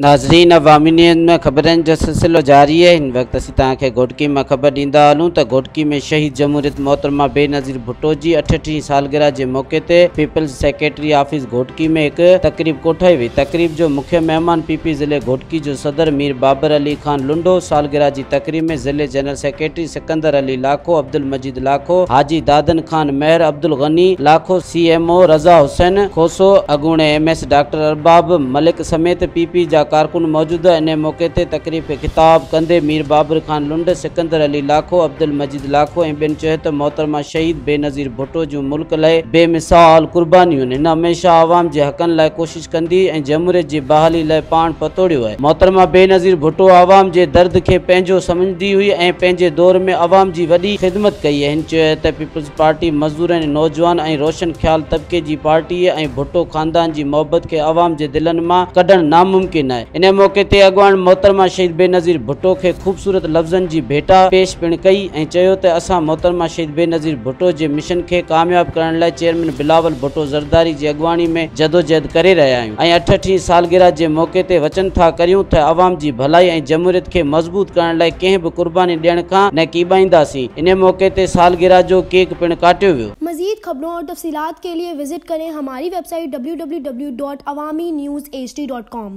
नाज़रीन, अवामी न्यूज़ में ख़बरनि जो सिलसिलो जारी है। इन वक्त असीं तव्हांखे घोटकी में ख़बर ॾींदा हलूं त घोटकी में शहीद जमहूरियत मोहतरमा बेनज़ीर भुट्टो जी 38वीं सालगिरह के मौके ते पीपल्स सेक्रेटरी ऑफिस घोटकी में एक तकरीब कोठाई हुई। तकरीब जो मुख्य मेहमान पीपी ज़िले घोटकी जो सदर मीर बाबर अली खान लुंडो। सालगिरह की तकरीब में ज़िले जनरल सेक्रेटरी सिकंदर अली लाखो, अब्दुल मजीद लाखो, हाजी दादन खान मेहर, अब्दुल गनी लाखो, CMO रज़ा हुसैन खोसो, अगूणे MS डॉक्टर अरबाब मलिक समेत पीपी जा कारकुन मौजूद है। इन मौके ते तकरीब के खिताब कंदे मीर बाबर खान लुंड, सिकंदर अली लाखो, अब्दुल मजीद लाखो ऐं ॿियनि चयो त मोहतरमा शहीद बेनज़ीर भुट्टो जूं मुल्क लाइ बेमिसाल कुर्बानियूं। हिन हमेशा आवाम जे हक़नि लाइ कोशिश कंदी ऐं जमहूरियत जी बहाली लाइ पाण पतोड़ियो है। मोहतरमा बेनज़ीर भुट्टो आवाम जे दर्द के पंहिंजो समझदी हुई ऐं पंहिंजे दौर में आवाम जी वॾी ख़िदमत कई है। हिन चयो त पीपल्स पार्टी मज़दूरनि, नौजवान ऐं रोशन ख्याल तबके जी पार्टी है ऐं भुट्टो खानदान जी मोहब्बत के आवाम जे दिलनि मां कढणु नामुमकिन है। इन मौके ते अगवान मोहतरमा शहीद बेनज़ीर भुट्टो के खूबसूरत लफ्ज़न जी भेटा पेश पिण कई ऐं चयो त असां मोहतरमा शहीद बेनज़ीर भुट्टो जे मिशन के कामयाब करण लाइ चेयरमैन बिलावल भुट्टो ज़रदारी जी अगवानी में जदोजहद करे रहिया आहियूं ऐं 38वीं सालगिरह के मौके ते वचन था करियूं त आवाम जी भलाई ऐं जमहूरियत के मजबूत करण लाइ कंहिं भी कुर्बानी ॾियण खां न कीबाईंदासीं। इन मौके ते सालगिरह जो केक पिण काटियो वियो। मज़ीद खबरों और तफसीलात के लिए विजिट करें हमारी वेबसाइट www.awamiNewsHD.com।